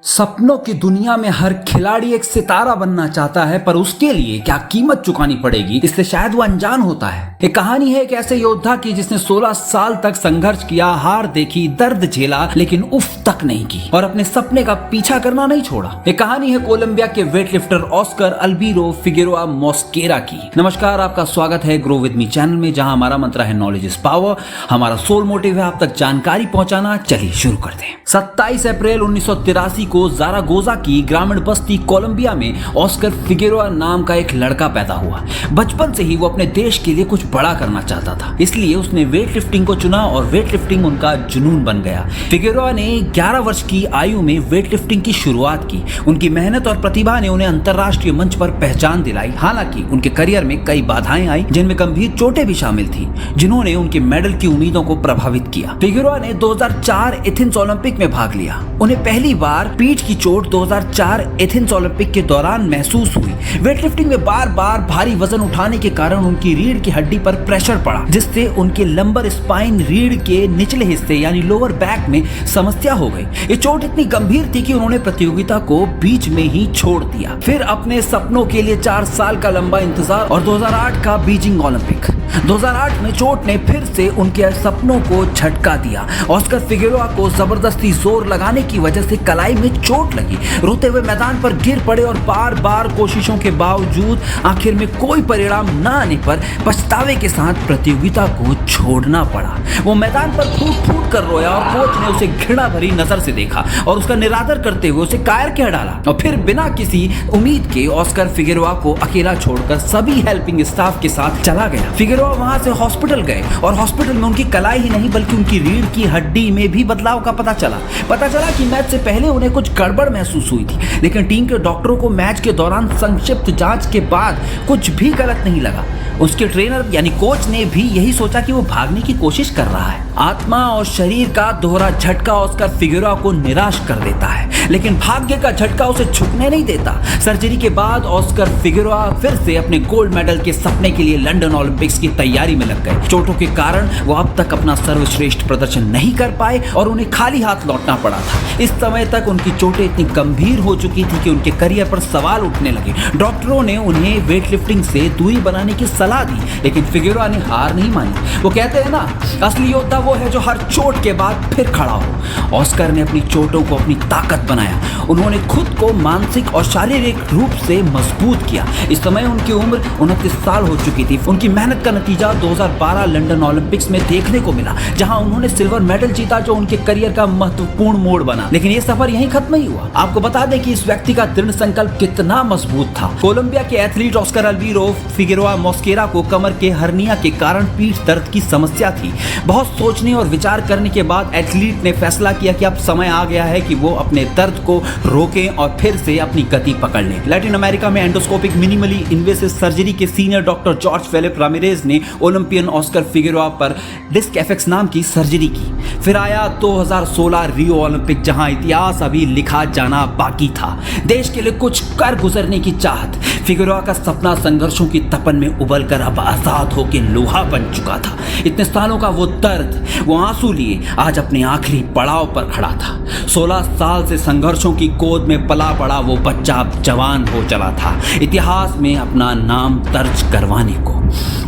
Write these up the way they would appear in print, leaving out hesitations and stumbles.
सपनों की दुनिया में हर खिलाड़ी एक सितारा बनना चाहता है, पर उसके लिए क्या कीमत चुकानी पड़ेगी इससे शायद वो अनजान होता है। एक कहानी है एक ऐसे योद्धा की जिसने 16 साल तक संघर्ष किया, हार देखी, दर्द झेला, लेकिन उफ तक नहीं की और अपने सपने का पीछा करना नहीं छोड़ा। एक कहानी है कोलंबिया के वेटलिफ्टर ऑस्कर अल्बीरो फिगेरोआ मॉस्केरा की। नमस्कार, आपका स्वागत है ग्रो विद मी चैनल में, जहां हमारा मंत्र है नॉलेज इज पावर। हमारा सोल मोटिव है आप तक जानकारी पहुंचाना। चलिए शुरू करते हैं। 27 अप्रैल 1983 को ज़ारागोजा की ग्रामीण बस्ती कोलंबिया में ऑस्कर फिगेरोआ नाम का एक लड़का पैदा हुआ। बचपन से ही वो अपने देश के लिए कुछ बड़ा करना चाहता था, इसलिए उसने वेटलिफ्टिंग को चुना और वेटलिफ्टिंग उनका जुनून बन गया। फिगेरोआ ने 11 वर्ष की आयु में वेटलिफ्टिंग की शुरुआत की। उनकी मेहनत और प्रतिभा ने उन्हें अंतर्राष्ट्रीय मंच पर पहचान दिलाई। हालांकि उनके करियर में कई बाधाएं आई, जिनमें गंभीर चोटें भी शामिल थी, जिन्होंने उनके मेडल की उम्मीदों को प्रभावित किया। फिगेरोआ ने 2004 एथेंस ओलंपिक में भाग लिया। उन्हें पहली बार पीठ की चोट 2004 एथेंस ओलंपिक के दौरान महसूस हुई। वेटलिफ्टिंग में बार बार भारी वजन उठाने के कारण उनकी रीढ़ की हड्डी पर प्रेशर पड़ा, जिससे उनके लंबर स्पाइन रीढ़ के निचले हिस्से यानी लोअर बैक में समस्या हो गई। ये चोट इतनी गंभीर थी कि उन्होंने प्रतियोगिता को बीच में ही छोड़ दिया। फिर अपने सपनों के लिए 4 साल का लंबा इंतजार और 2008 का बीजिंग ओलंपिक। 2008 में चोट ने फिर से उनके सपनों को झटका दिया। ऑस्कर फिगेरोआ को जबरदस्ती जोर लगाने की वजह से कलाई में चोट लगी। रोते हुए मैदान पर गिर पड़े और बार बार कोशिशों के बावजूद आखिर में कोई परिणाम न आने पर पछतावे के साथ प्रतियोगिता को छोड़ना पड़ा। वो मैदान पर फूट फूट कर रोया और कोच ने उसे घृणा भरी नजर से देखा और उसका निरादर करते हुए उसे कायर कह डाला। और फिर बिना किसी उम्मीद के ऑस्कर फिगेरोआ को अकेला छोड़कर सभी हेल्पिंग स्टाफ के साथ चला गया। फिगेरोआ वहां से हॉस्पिटल गए और हॉस्पिटल में उनकी कलाई ही नहीं बल्कि उनकी रीढ़ की हड्डी में भी बदलाव का पता चला कि मैच से पहले उन्हें कुछ गड़बड़ महसूस हुई थी, लेकिन टीम के डॉक्टरों को मैच के दौरान संक्षिप्त जांच के बाद कुछ भी गलत नहीं लगा। उसके ट्रेनर यानी कोच ने भी यही सोचा कि वो भागने की कोशिश कर रहा है। आत्मा और शरीर का दोहरा झटका ऑस्कर फिगेरोआ को निराश कर देता है, लेकिन भाग्य का झटका उसे झुकने नहीं देता। सर्जरी के बाद ऑस्कर फिगेरोआ फिर से अपने गोल्ड मेडल के सपने के लिए लंदन ओलंपिक्स की तैयारी में लग गए। चोटों के कारण वो अब तक अपना सर्वश्रेष्ठ प्रदर्शन नहीं कर पाए और उन्हें खाली हाथ लौटना पड़ा था। इस समय तक उनकी चोटें इतनी गंभीर हो चुकी थी कि उनके करियर पर सवाल उठने लगे। डॉक्टरों ने उन्हें वेटलिफ्टिंग से दूरी बनाने की सलाह दी, लेकिन फिगेरोआ ने हार नहीं मानी। वो कहते हैं ना, असली योद्धा वो है जो हर चोट के बाद फिर खड़ा हो। ऑस्कर ने अपनी चोटों को अपनी ताकत बनाया। उन्होंने खुद को मानसिक और शारीरिक रूप से मजबूत किया। इस समय उनकी उम्र 29 साल हो चुकी थी। उनकी मेहनत का नतीजा 2012 लंदन ओलंपिक्स में देखने को मिला, जहां उन्होंने सिल्वर मेडल जीता, जो उनके करियर का महत्वपूर्ण मोड़ बना। लेकिन ये सफर यहीं खत्म नहीं हुआ। आपको बता दें कि इस व्यक्ति का दृढ़ संकल्प कितना मजबूत था। कोलंबिया के एथलीट ऑस्कर अल्बीरो फिगेरोआ मॉस्केरा को कमर के हर्निया के कारण पीठ दर्द की समस्या थी। बहुत सोचने और विचार करने के बाद एथलीट ने फैसला किया कि अब समय आ गया है कि वो अपने दर्द को रोकें और फिर से अपनी गति पकड़ लें। लैटिन अमेरिका में एंडोस्कोपिक मिनिमली इन्वेसिव सर्जरी के senior doctor Jorge Felipe Ramirez ने ओलंपियन ऑस्कर फिगेरोआ पर डिस्क एफएक्स नाम की सर्जरी की। फिर आया 2016 रियो ओलंपिक, जहां इतिहास अभी लिखा जाना बाकी था। देश के लिए कुछ कर गुजरने की चाहत। फिगेरोआ का सपना संघर्षों की तपन में उबलकर अब आजाद होकर लोहा बन चुका था। इतने सालों का वो दर्द, वो आंसू लिए आज अपने आखिरी पड़ाव पर खड़ा था। 16 साल से संघर्षों की गोद में पला बड़ा वो बच्चा अब जवान हो चला था, इतिहास में अपना नाम दर्ज करवाने को।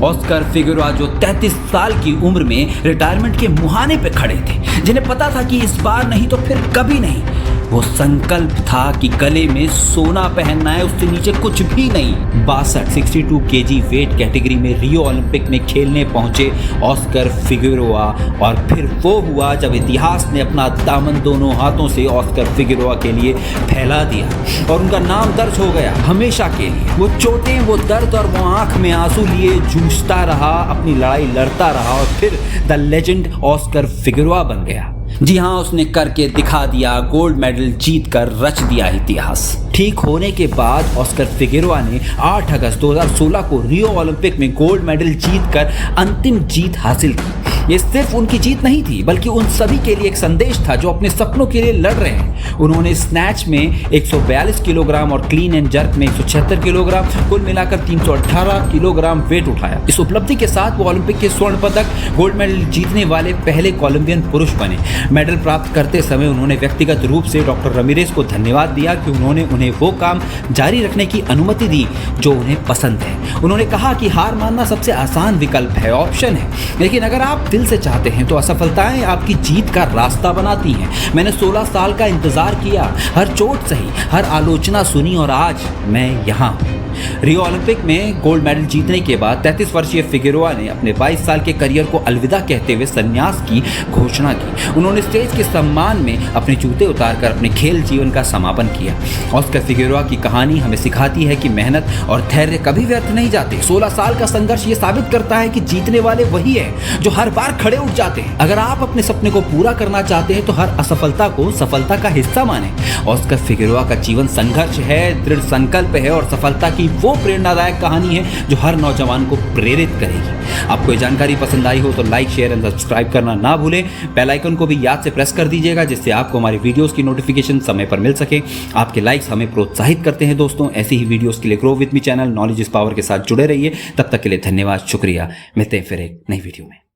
ऑस्कर फिगेरोआ जो 33 साल की उम्र में रिटायरमेंट के मुहाने पे खड़े थे, जिन्हें पता था कि इस बार नहीं तो फिर कभी नहीं। वो संकल्प था कि गले में सोना पहनना है, उससे नीचे कुछ भी नहीं। 62 केजी वेट कैटेगरी में रियो ओलंपिक में खेलने पहुंचे ऑस्कर फिगेरोआ, और फिर वो हुआ जब इतिहास ने अपना दामन दोनों हाथों से ऑस्कर फिगेरोआ के लिए फैला दिया और उनका नाम दर्ज हो गया हमेशा के लिए। वो चोटें, वो दर्द और वो आंख में आंसू लिए जूझता रहा, अपनी लड़ाई लड़ता रहा और फिर द लेजेंड ऑस्कर फिगेरोआ बन गया। जी हाँ, उसने करके दिखा दिया, गोल्ड मेडल जीतकर रच दिया इतिहास। ठीक होने के बाद ऑस्कर फिगेरोआ ने 8 अगस्त 2016 को रियो ओलंपिक में गोल्ड मेडल जीतकर अंतिम जीत हासिल की। ये सिर्फ उनकी जीत नहीं थी बल्कि उन सभी के लिए एक संदेश था जो अपने सपनों के लिए लड़ रहे हैं। उन्होंने स्नैच में 142 किलोग्राम और क्लीन एंड जर्क में 176 किलोग्राम, कुल मिलाकर 318 किलोग्राम वेट उठाया। इस उपलब्धि के साथ वो ओलंपिक के स्वर्ण पदक, गोल्ड मेडल जीतने वाले पहले कोलंबियन पुरुष बने। मेडल प्राप्त करते समय उन्होंने व्यक्तिगत रूप से डॉक्टर रमीरेज को धन्यवाद दिया कि उन्होंने उन्हें वो काम जारी रखने की अनुमति दी जो उन्हें पसंद है। उन्होंने कहा कि हार मानना सबसे आसान विकल्प है, ऑप्शन है, लेकिन अगर आप दिल से चाहते हैं तो असफलताएं आपकी जीत का रास्ता बनाती हैं। मैंने 16 साल का इंतजार किया, हर चोट सही, हर आलोचना सुनी और आज मैं यहाँ हूं। रियो ओलंपिक में गोल्ड मेडल जीतने के बाद 33 वर्षीय फिगेरोआ ने अपने 22 साल के करियर को अलविदा कहते हुए संन्यास की घोषणा की। उन्होंने स्टेज के सम्मान में अपने जूते उतारकर अपने खेल जीवन का समापन किया। ऑस्कर फिगेरोआ की कहानी हमें सिखाती है कि मेहनत और धैर्य कभी व्यर्थ नहीं जाते। 16 साल का संघर्ष ये साबित करता है कि जीतने वाले वही है जो हर बार खड़े उठ जाते हैं। अगर आप अपने सपने को पूरा करना चाहते हैं तो हर असफलता को सफलता का हिस्सा माने। ऑस्कर फिगेरोआ का जीवन संघर्ष है, दृढ़ संकल्प है और सफलता की वो प्रेरणादायक कहानी है जो हर नौजवान को प्रेरित करेगी। आपको ये जानकारी पसंद आई हो तो लाइक, शेयर एंड सब्सक्राइब करना ना भूलें। बेल आइकन को भी याद से प्रेस कर दीजिएगा जिससे आपको हमारी वीडियोस की नोटिफिकेशन समय पर मिल सके। आपके लाइक्स हमें प्रोत्साहित करते हैं दोस्तों। ऐसी ही वीडियोस के लिए grow with me channel knowledge is power के साथ जुड़े रहिए। तब तक के लिए धन्यवाद, शुक्रिया। मिलते हैं फिर एक नई वीडियो में।